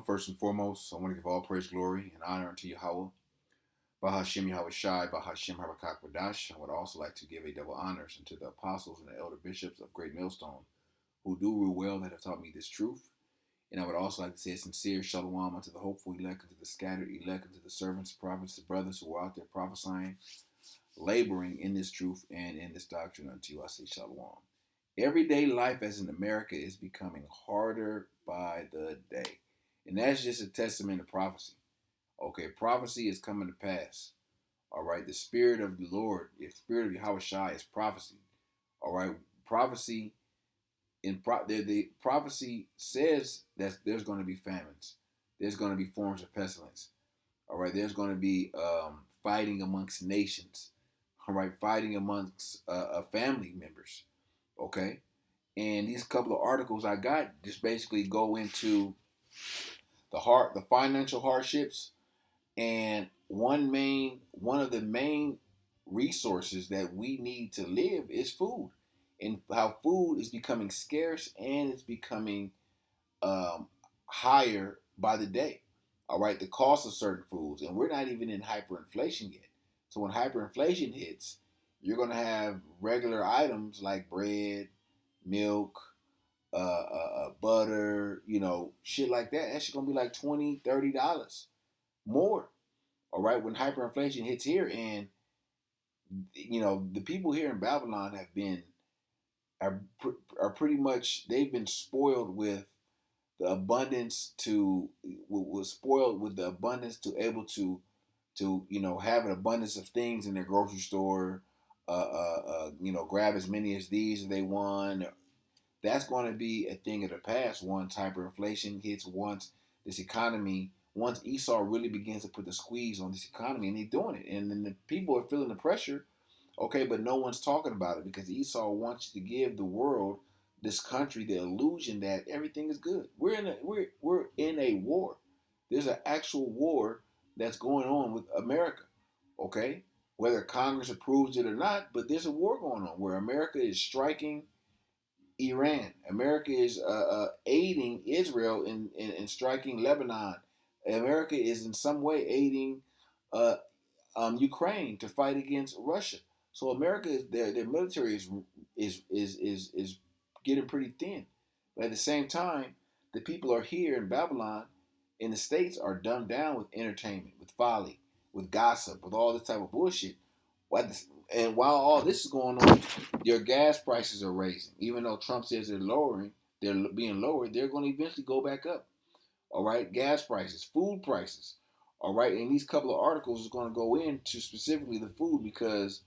First and foremost, I want to give all praise, glory, and honor unto Yahawah. Bahasham Yahawashi, Bahasham Harakak. I would also like to give a double honors unto the apostles and the elder bishops of Great Millstone, who do rule well that have taught me this truth. And I would also like to say a sincere shalom unto the hopeful elect, unto the scattered elect, unto the servants, prophets, the brothers who are out there prophesying, laboring in this truth and in this doctrine. Unto you I say shalom. Everyday life as in America is becoming harder by the day. And that's just a testament to prophecy. Okay, prophecy is coming to pass. All right, the spirit of the Lord, the spirit of Yahawashi is prophecy. All right, prophecy the prophecy says that there's going to be famines. There's going to be forms of pestilence. All right, there's going to be fighting amongst nations. All right, fighting amongst family members. Okay, and these couple of articles I got just basically go into the financial hardships, and one of the main resources that we need to live is food, and how food is becoming scarce and it's becoming um, higher by the day. All right, the cost of certain foods, and we're not even in hyperinflation yet. So when hyperinflation hits, you're gonna have regular items like bread, milk, butter, shit like that. That's gonna be like $20, $30 more. All right, when hyperinflation hits here, and the people here in Babylon are are pretty much, they've been spoiled with the abundance to was spoiled with the abundance to able to have an abundance of things in their grocery store. Grab as many as these as they want. That's going to be a thing of the past once hyperinflation hits, once Esau really begins to put the squeeze on this economy, and they're doing it. And then the people are feeling the pressure, okay, but no one's talking about it because Esau wants to give the world, this country, the illusion that everything is good. We're in a war. There's an actual war that's going on with America, okay? Whether Congress approves it or not, but there's a war going on where America is striking Iran. America is aiding Israel in striking Lebanon. America is in some way aiding uh, Ukraine to fight against Russia. So America, their military is getting pretty thin. But at the same time, the people are here in Babylon, in the States, are dumbed down with entertainment, with folly, with gossip, with all this type of bullshit. And while all this is going on, your gas prices are raising. Even though Trump says they're being lowered, they're going to eventually go back up. All right, gas prices, food prices. All right, and these couple of articles is going to go into specifically the food because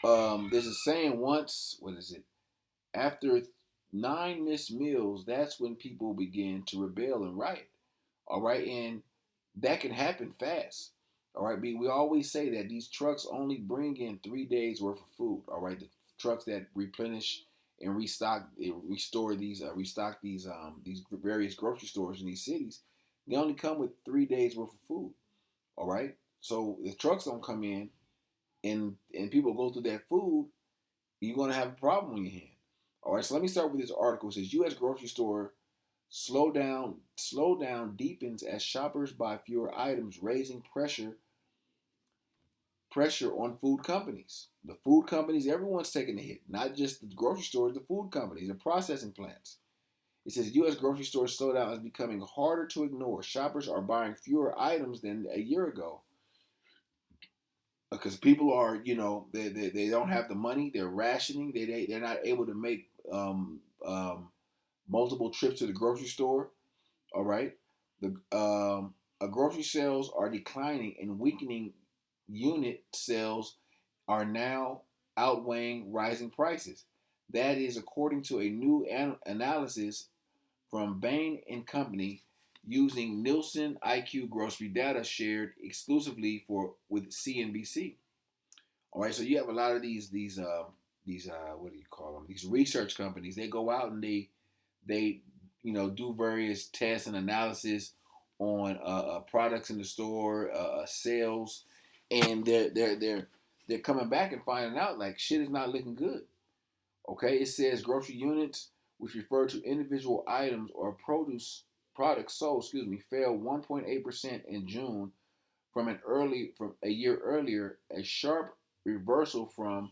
there's a saying once, what is it? After 9 missed meals, that's when people begin to rebel and riot. All right, and that can happen fast. All right, we always say that these trucks only bring in 3 days worth of food. All right, the trucks that replenish and restock these various grocery stores in these cities, they only come with 3 days worth of food. All right, so if trucks don't come in and people go through that food, you're gonna have a problem on your hand. All right, so let me start with this article. It says U.S. grocery store slowdown deepens as shoppers buy fewer items, raising pressure on food companies. The food companies, everyone's taking a hit, not just the grocery stores, the food companies and processing plants. It says U.S. grocery store slowdown is becoming harder to ignore. Shoppers are buying fewer items than a year ago because people are, they don't have the money. They're rationing. They're not able to make multiple trips to the grocery store. All right, the grocery sales are declining and weakening. Unit sales are now outweighing rising prices. That is according to a new analysis from Bain and Company using Nielsen IQ grocery data shared exclusively with CNBC. All right, so you have a lot of these what do you call them? These research companies. They go out and they do various tests and analysis on products in the store, sales, and they're coming back and finding out like shit is not looking good. Okay, it says grocery units, which refer to individual items or produce products sold, fell 1.8% in June from a year earlier, a sharp reversal from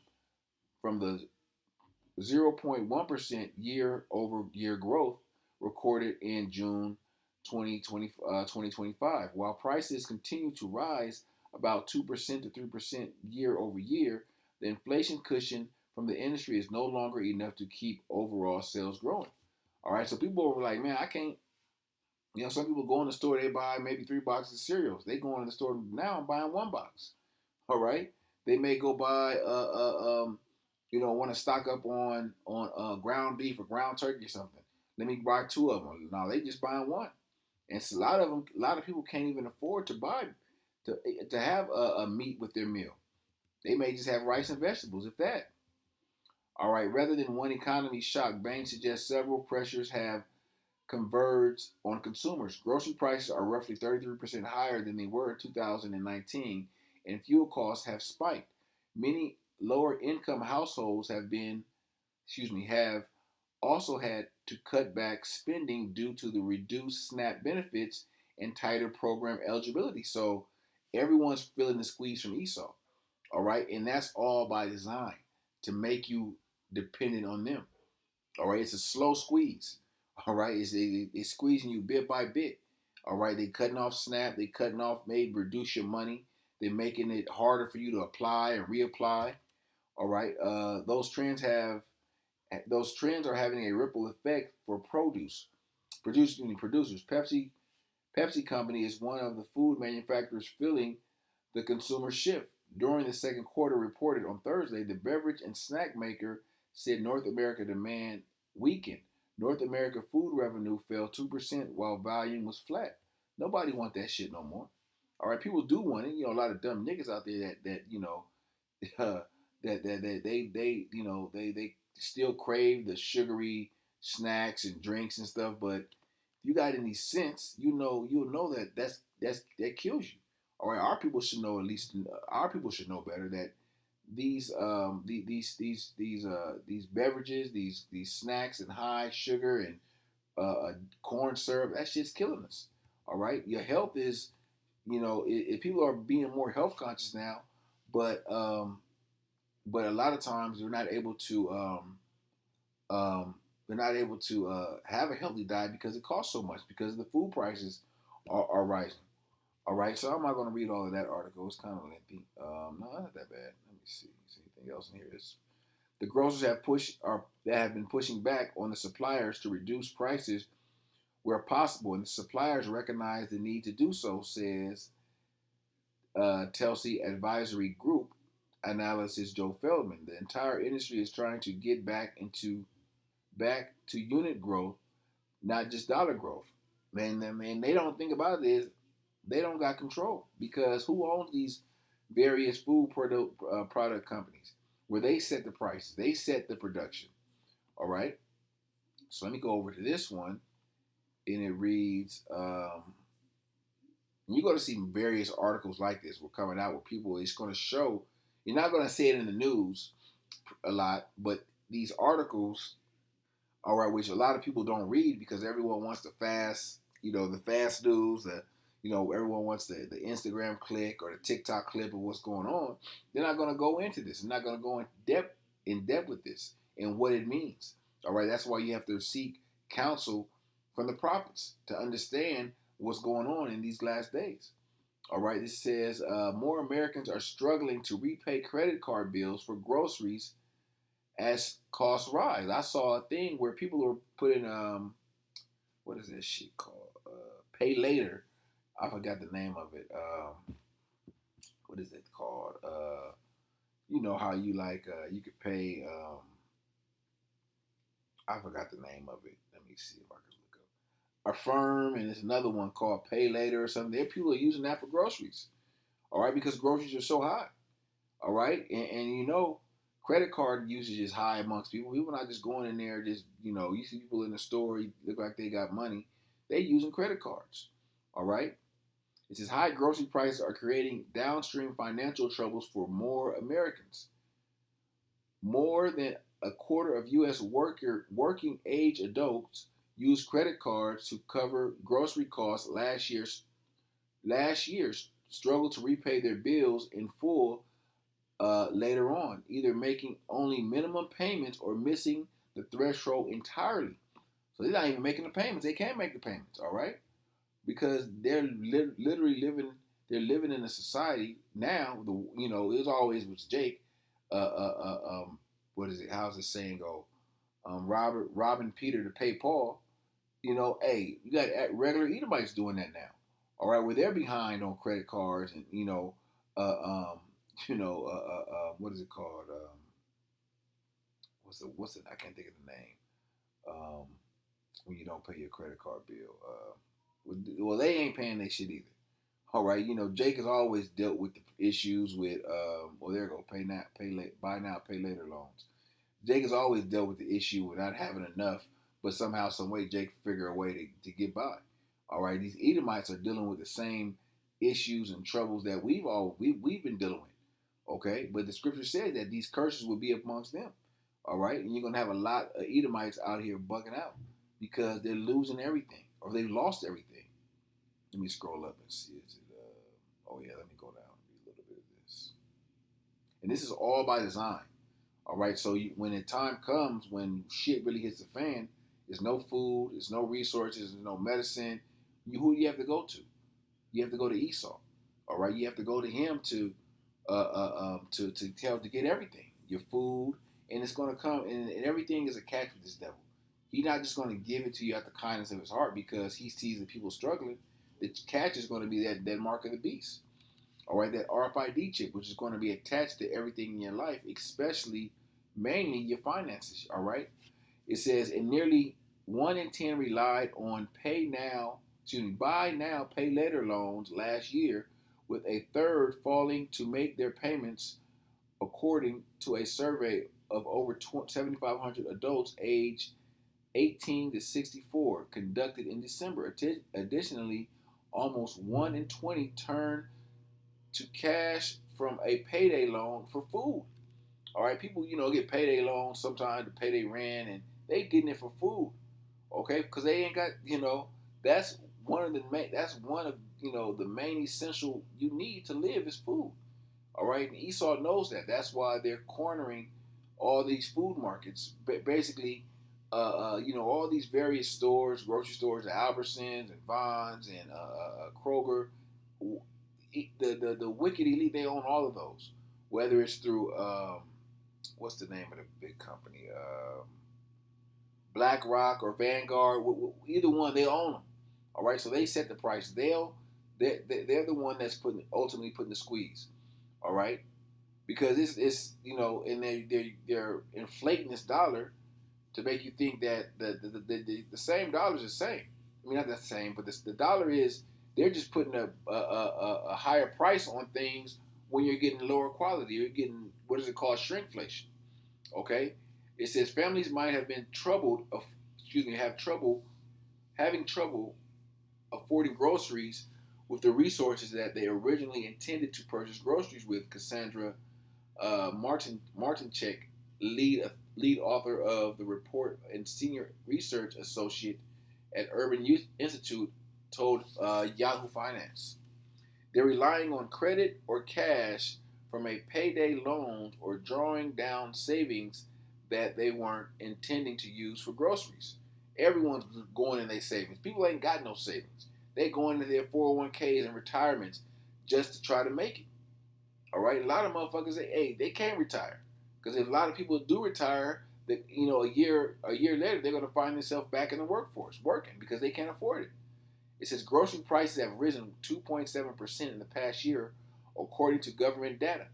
the 0.1% year over year growth recorded in June 2025. While prices continue to rise about 2% to 3% year over year, the inflation cushion from the industry is no longer enough to keep overall sales growing. All right, so people were like, man, I can't. Some people go in the store, they buy maybe 3 boxes of cereals. They go in the store now and buying 1 box. All right, they may go buy want to stock up on ground beef or ground turkey or something. Let me buy 2 of them. No, they just buying one, and a lot of them, a lot of people can't even afford to buy to have a meat with their meal. They may just have rice and vegetables, if that. All right, rather than one economy shock, banks suggest several pressures have converged on consumers. Grocery prices are roughly 33% higher than they were in 2019, and fuel costs have spiked. Many lower income households have also had to cut back spending due to the reduced SNAP benefits and tighter program eligibility. So everyone's feeling the squeeze from Esau. All right, and that's all by design to make you dependent on them. All right, it's a slow squeeze. All right, it's squeezing you bit by bit. All right, they cutting off SNAP, they cutting off, maybe reduce your money. They're making it harder for you to apply and reapply. All right, those trends are having a ripple effect for producers. Pepsi Company is one of the food manufacturers feeling the consumer shift. During the second quarter reported on Thursday, the beverage and snack maker said North America demand weakened. North America food revenue fell 2% while volume was flat. Nobody want that shit no more. All right, people do want it. A lot of dumb niggas out there uh, they still crave the sugary snacks and drinks and stuff. But if you got any sense, you'll know that kills you. All right, our people should know, at least our people should know better, that these beverages, these snacks and high sugar and corn syrup, that shit's killing us. All right, your health is, if people are being more health conscious now, but a lot of times they're not able to have a healthy diet because it costs so much, because the food prices are rising. All right, so I'm not going to read all of that article. It's kind of lengthy. No, not that bad. Let me see. See anything else in here? The grocers have been pushing back on the suppliers to reduce prices where possible, and the suppliers recognize the need to do so, says Telsey Advisory Group analysis Joe Feldman. The entire industry is trying to get back to unit growth, not just dollar growth. Man, they don't think about it is they don't got control, because who owns these various product companies where they set the prices, they set the production. All right. So let me go over to this one, and it reads. You're going to see various articles like this were coming out where people, it's going to show. You're not going to see it in the news a lot, but these articles, all right, which a lot of people don't read because everyone wants the fast news, everyone wants the Instagram click or the TikTok clip of what's going on. They're not going to go into this. They're not going to go in depth with this and what it means. All right, that's why you have to seek counsel from the prophets to understand what's going on in these last days. All right, this says more Americans are struggling to repay credit card bills for groceries as costs rise. I saw a thing where people were putting what is that shit called? Pay later. I forgot the name of it. What is it called? You know how you you could pay. I forgot the name of it. Let me see if I can look up. Affirm, and there's another one called Pay Later or something. There, people are using that for groceries. All right, because groceries are so high. All right, and credit card usage is high amongst people. People not just going in there, you see people in the store, look like they got money. They using credit cards. All right. It says high grocery prices are creating downstream financial troubles for more Americans. More than a quarter of U.S. working age adults used credit cards to cover grocery costs last year's struggled to repay their bills in full later on, either making only minimum payments or missing the threshold entirely. So they're not even making the payments. They can't make the payments, all right? Because they're literally living. They're living in a society now. It always was Jake. What is it? How's the saying go? Robbing Peter to pay Paul. Hey, you got regular Edomites doing that now. All right, where they're behind on credit cards and uh, um, what is it called? What's it? I can't think of the name. Um, when you don't pay your credit card bill. Well, they ain't paying their shit either. All right, Jake has always dealt with the issues with, well, there you go, pay now, pay late, buy now, pay later loans. Jake has always dealt with the issue with not having enough, but somehow, some way, Jake figure a way to get by. All right, these Edomites are dealing with the same issues and troubles that we've been dealing with. Okay, but the scripture said that these curses will be amongst them. All right, and you're gonna have a lot of Edomites out here bugging out because they're losing everything or they've lost everything. Let me scroll up and see. Is it? Oh yeah, let me go down and read a little bit of this. And this is all by design. All right, so when the time comes when shit really hits the fan, there's no food, there's no resources, there's no medicine. Who do you have to go to? You have to go to Esau. All right, you have to go to him to get everything, your food, and it's going to come, and everything is a catch with this devil. He's not just going to give it to you out the kindness of his heart because he sees that people struggling. The catch is going to be that mark of the beast. All right, that RFID chip, which is going to be attached to everything in your life, especially mainly your finances. All right, it says, and nearly 1 in 10 relied on buy now, pay later loans last year, with a third falling to make their payments, according to a survey of over 7,500 adults aged 18 to 64 conducted in December. Additionally, almost 1 in 20 turned to cash from a payday loan for food. All right, people, get payday loans sometimes to pay their rent, and they getting it for food. Okay, because they ain't got, that's one of the main essential you need to live is food. All right, and Esau knows that. That's why they're cornering all these food markets. Basically, all these various stores, grocery stores, the Albertsons and Vons and Kroger. The wicked elite, they own all of those. Whether it's through what's the name of the big company, BlackRock or Vanguard, either one, they own them. All right, so they set the price. They're the one that's ultimately putting the squeeze. All right, because it's and they're inflating this dollar to make you think that the same dollar is the same. I mean, not the same, but the dollar is, they're just putting a higher price on things when you're getting lower quality. You're getting, what is it called, shrinkflation. Okay, it says families might have been having trouble affording groceries with the resources that they originally intended to purchase groceries with. Cassandra Martinchek, lead author of the report and senior research associate at Urban Youth Institute, told Yahoo Finance. They're relying on credit or cash from a payday loan or drawing down savings that they weren't intending to use for groceries. Everyone's going in their savings. People ain't got no savings. They go into their 401ks and retirements just to try to make it. All right, a lot of motherfuckers say, hey, they can't retire because if a lot of people do retire, that a year later they're going to find themselves back in the workforce working because they can't afford it. It says grocery prices have risen 2.7% in the past year, according to government data,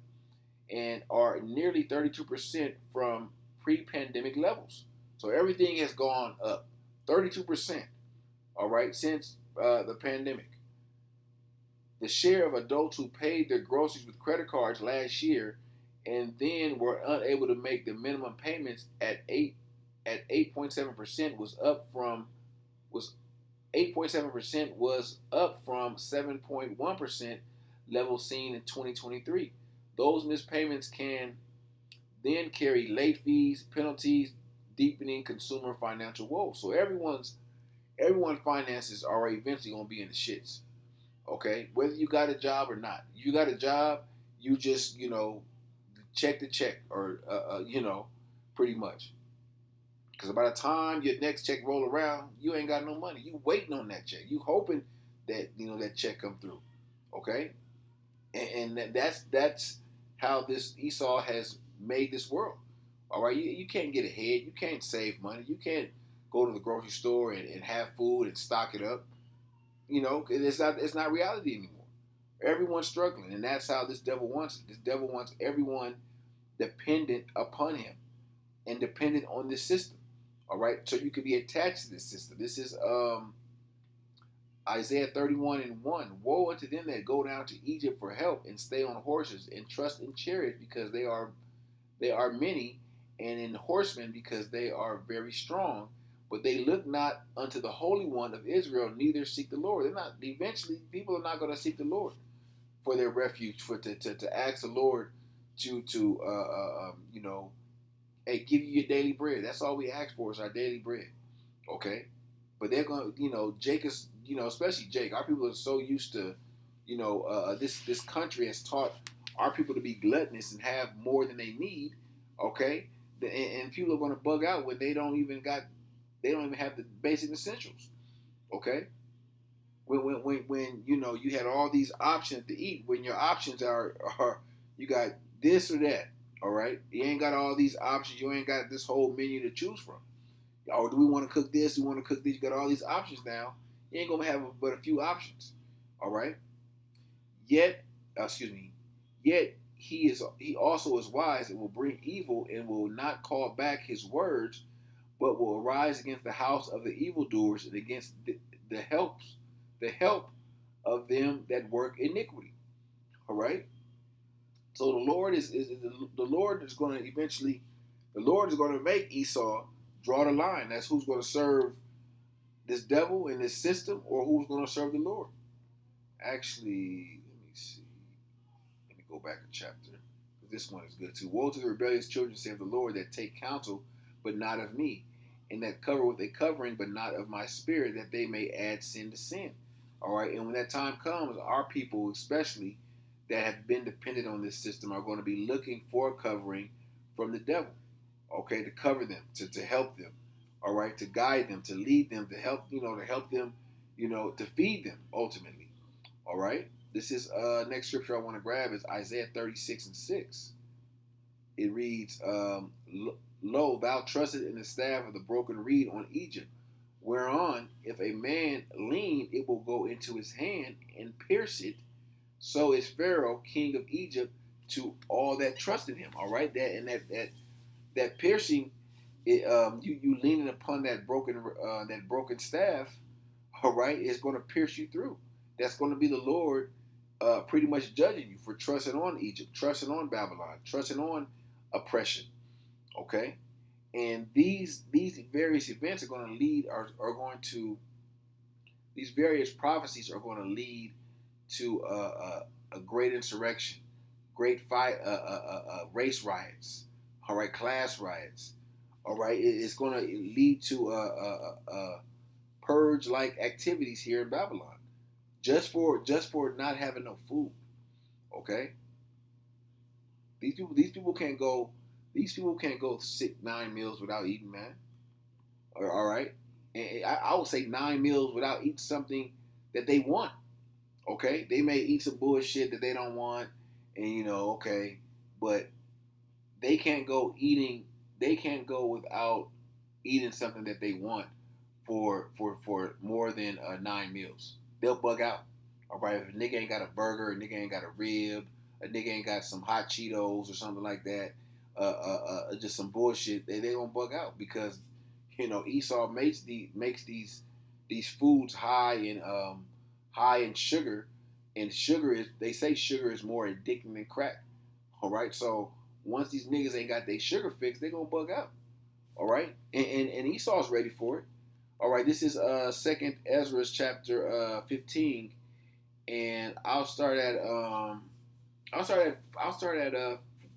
and are nearly 32% from pre-pandemic levels. So everything has gone up 32%. All right, since the pandemic. The share of adults who paid their groceries with credit cards last year and then were unable to make the minimum payments at 8.7% was 8.7% was up from 7.1% level seen in 2023. Those missed payments can then carry late fees, penalties, deepening consumer financial woes. So everyone's Everyone's finances are eventually gonna be in the shits. Okay, whether you got a job or not, you got a job, you just check to check or pretty much. Because by the time your next check roll around, you ain't got no money. You waiting on that check. You hoping that that check come through. Okay, and that's how this Esau has made this world. All right, you can't get ahead. You can't save money. You can't go to the grocery store and have food and stock it up. It's not reality anymore. Everyone's struggling, and that's how this devil wants it. This devil wants everyone dependent upon him and dependent on this system. All right, so you can be attached to this system. This is Isaiah 31:1. Woe unto them that go down to Egypt for help and stay on horses and trust in chariots because they are many, and in horsemen because they are very strong. But they look not unto the Holy One of Israel, neither seek the Lord. They're not. Eventually, people are not going to seek the Lord for their refuge, to ask the Lord to hey, give you your daily bread. That's all we ask for is our daily bread. Okay, but they're going to, Jake is, especially Jake. Our people are so used to, this country has taught our people to be gluttonous and have more than they need. Okay, and people are going to bug out when they don't even have the basic essentials. Okay, when you had all these options to eat, when your options are you got this or that. All right, you ain't got all these options. You ain't got this whole menu to choose from. Oh, do we want to cook this? We want to cook this. You got all these options now. You ain't gonna have but a few options. All right. Yet, excuse me. Yet he also is wise and will bring evil and will not call back his words, but will arise against the house of the evildoers and against the help of them that work iniquity. All right. So the Lord is the Lord is going to eventually, the Lord is going to make Esau draw the line. That's who's going to serve this devil and this system, or who's going to serve the Lord. Actually, let me see. Let me go back a chapter. This one is good too. Woe to the rebellious children, saith the Lord, that take counsel, but not of me, and that cover with a covering, but not of my spirit, that they may add sin to sin. All right, and when that time comes, our people, especially that have been dependent on this system, are going to be looking for a covering from the devil. Okay, to cover them, to help them. All right, to guide them, to lead them, to help them, to feed them ultimately. All right. This is next scripture I want to grab is Isaiah 36:6. It reads, Lo, thou trusted in the staff of the broken reed on Egypt, whereon if a man lean, it will go into his hand and pierce it. So is Pharaoh, king of Egypt, to all that trusted him. All right, that piercing, you leaning upon that broken staff. All right, is going to pierce you through. That's going to be the Lord pretty much judging you for trusting on Egypt, trusting on Babylon, trusting on oppression. Okay, and these various events are going to lead are going to these various prophecies are going to lead to a great insurrection, great fight, race riots, all right, class riots, all right. It's going to lead to purge-like activities here in Babylon, just for not having no food. Okay, these people can't go. These people can't go 6 9 meals without eating, man. All right, and I would say 9 meals without eating something that they want. Okay, they may eat some bullshit that they don't want, and okay, but they can't go eating. They can't go without eating something that they want for more than 9 meals. They'll bug out. All right, if a nigga ain't got a burger, a nigga ain't got a rib, a nigga ain't got some hot Cheetos or something like that, just some bullshit, they gonna bug out because Esau makes these foods high in sugar, and sugar is they say sugar is more addicting than crack. All right, so once these niggas ain't got their sugar fixed, they gonna bug out. All right, and Esau's ready for it. All right, this is Second Ezra chapter 15, and I'll start at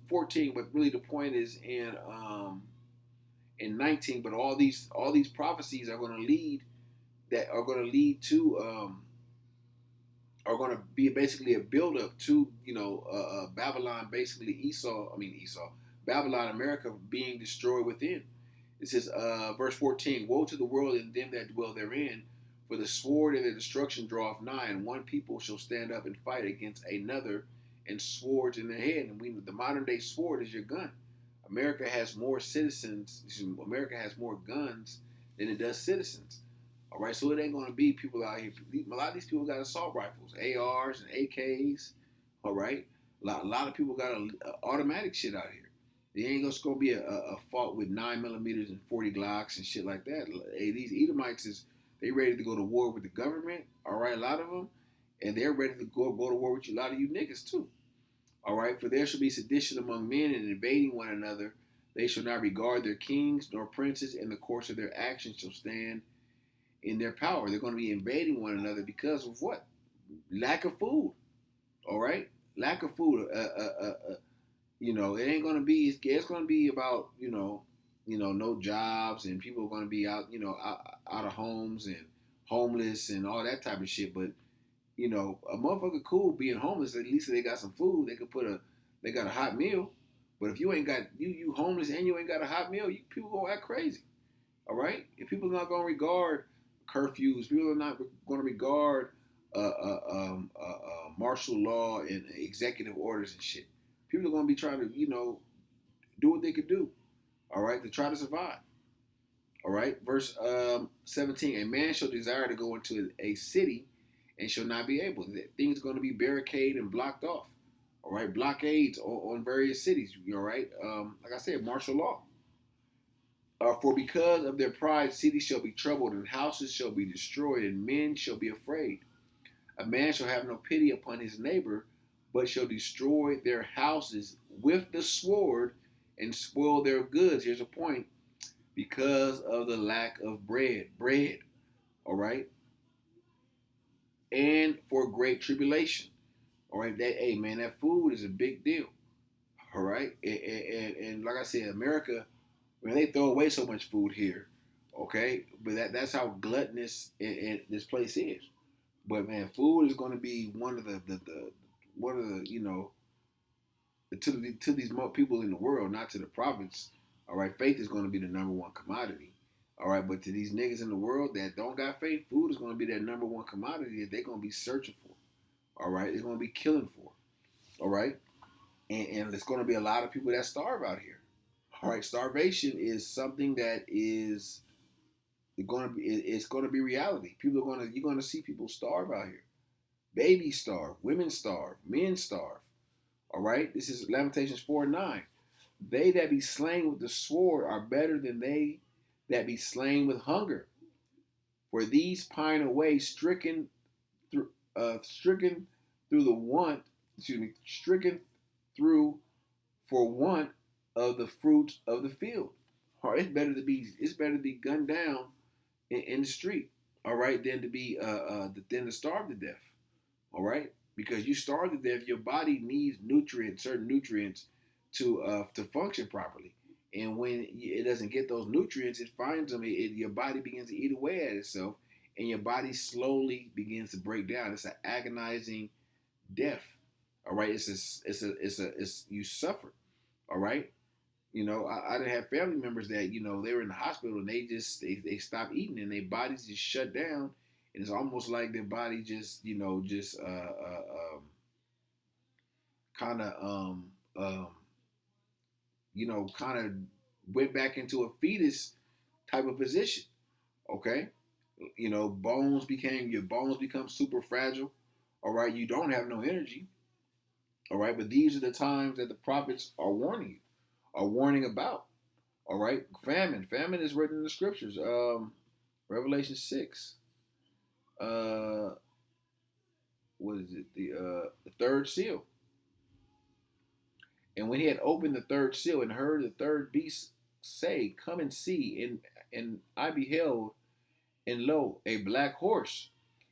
14, but really the point is in 19. But all these prophecies are going to lead that are going to lead to are going to be basically a build up to Babylon, basically Esau, Babylon, America being destroyed within. It says, verse 14: Woe to the world and them that dwell therein, for the sword and the destruction draweth nigh, and one people shall stand up and fight against another, and swords in their hand. And the modern day sword is your gun. America has more citizens. America has more guns than it does citizens. All right, so it ain't gonna be people out here. A lot of these people got assault rifles, ARs and AKs. All right, a lot of people got automatic shit out here. There ain't just gonna be a fault with 9mm and 40 Glocks and shit like that. Hey, these Edomites they ready to go to war with the government. All right, a lot of them, and they're ready to go to war with you. A lot of you niggas too. All right, for there shall be sedition among men and invading one another. They shall not regard their kings nor princes, and the course of their actions shall stand in their power. They're going to be invading one another because of what? Lack of food. All right, lack of food. It ain't going to be. It's going to be about no jobs, and people are going to be out of homes and homeless and all that type of shit. But a motherfucker cool being homeless. At least they got some food. They got a hot meal. But if you ain't got you homeless and you ain't got a hot meal, people gonna act crazy. All right. If people are not gonna regard curfews, people are not gonna regard martial law and executive orders and shit. People are gonna be trying to do what they could do. All right, to try to survive. All right, verse 17: A man shall desire to go into a city and shall not be able. Things are going to be barricaded and blocked off. All right, blockades on various cities. All right, like I said, martial law. For because of their pride, cities shall be troubled, and houses shall be destroyed, and men shall be afraid. A man shall have no pity upon his neighbor, but shall destroy their houses with the sword and spoil their goods. Here's a point: because of the lack of bread. Bread, all right? And for great tribulation. All right, hey man, that food is a big deal. All right, and like I said, America, man, they throw away so much food here. Okay, but that's how gluttonous this place is. But man, food is going to be one of the one of the to these people in the world, not to the prophets. All right, faith is going to be the number one commodity. All right, but to these niggas in the world that don't got faith, food is going to be their number one commodity that they're going to be searching for. All right, they're going to be killing for. All right, and there's going to be a lot of people that starve out here. All right, starvation is something that is going to be it's going to be reality. People are going to you're going to see people starve out here. Babies starve, women starve, men starve. All right, this is Lamentations 4:9. They that be slain with the sword are better than they that be slain with hunger. For these pine away, stricken through the want, stricken through for want of the fruits of the field. It's better to be gunned down in the street, all right, than to starve to death, all right, because you starve to death, your body needs certain nutrients to function properly. And when it doesn't get those nutrients, it finds them. Your body begins to eat away at itself, and your body slowly begins to break down. It's an agonizing death. All right, it's you suffer. All right, I didn't have family members that they were in the hospital and they stopped eating and their bodies just shut down, and it's almost like their body just kind of kind of went back into a fetus type of position. Okay, your bones become super fragile. All right, you don't have no energy. All right, but these are the times that the prophets are warning you, are warning about. All right, famine is written in the scriptures. Revelation 6. Uh, what is it? The third seal. And when he had opened the third seal and heard the third beast say, "Come and see," and I beheld, and lo, a black horse,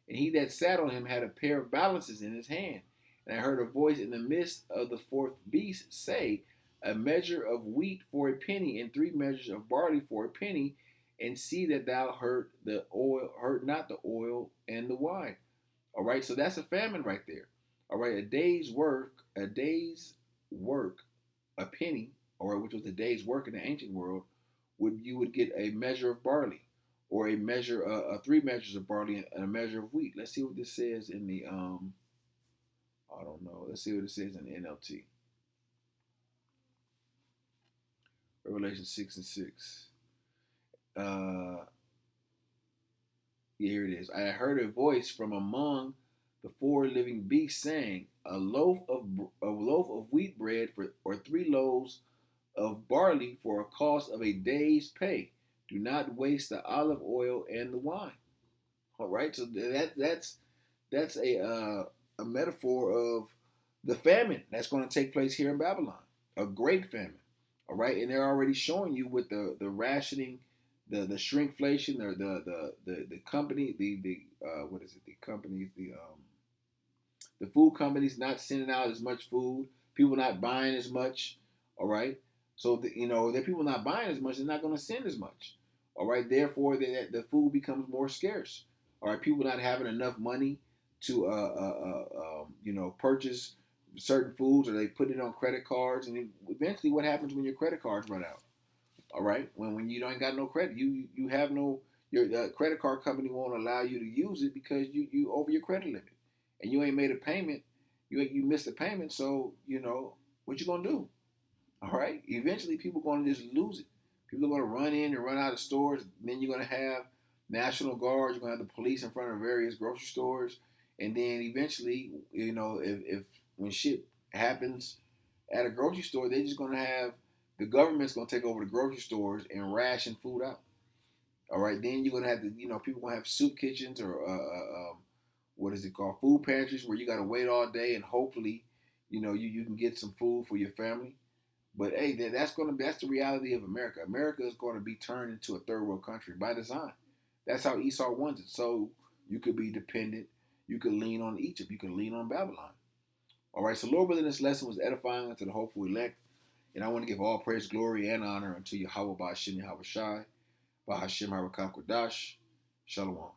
and he that sat on him had a pair of balances in his hand. And I heard a voice in the midst of the fourth beast say, "A measure of wheat for a penny, and 3 measures of barley for a penny, and see that thou hurt not the oil and the wine. All right, so that's a famine right there. All right, a day's work, a penny, all right, which was a day's work in the ancient world, you would get a measure of barley, or a measure, three measures of barley and a measure of wheat. Let's see what this says in the I don't know. Let's see what it says in the NLT. Revelation 6:6. Uh, Yeah, here it is. I heard a voice from among the four living beasts saying, a loaf of wheat bread for or 3 loaves of barley for a cost of a day's pay. Do not waste the olive oil and the wine. All right, so that's a metaphor of the famine that's going to take place here in Babylon, a great famine. All right, and they're already showing you with the rationing, the shrinkflation, or the company, the what is it? The companies, the food companies not sending out as much food, people not buying as much. All right, so the people not buying as much, they're not going to send as much. All right, therefore the food becomes more scarce. All right, people not having enough money to purchase certain foods, or they put it on credit cards, and eventually, what happens when your credit cards run out? All right, when you don't got no credit, you have no, your credit card company won't allow you to use it because you over your credit limit, and you ain't made a payment, you missed a payment, so what you gonna do? All right, eventually people gonna just lose it. People are gonna run in and run out of stores. Then you're gonna have National Guards. You're gonna have the police in front of various grocery stores, and then eventually, if when shit happens at a grocery store, they're just gonna have the government's gonna take over the grocery stores and ration food out. All right, then you're gonna have people gonna have soup kitchens, or what is it called, food pantries, where you gotta wait all day and hopefully, you can get some food for your family. But hey, that's the reality of America. America is going to be turned into a third world country by design. That's how Esau wants it. So you could be dependent. You could lean on Egypt. You could lean on Babylon. All right. So Lord willing, this lesson was edifying unto the hopeful elect. And I want to give all praise, glory, and honor unto Yahawah, Bahasham, Yahawashi, Bahasham, Harakak, Shalom.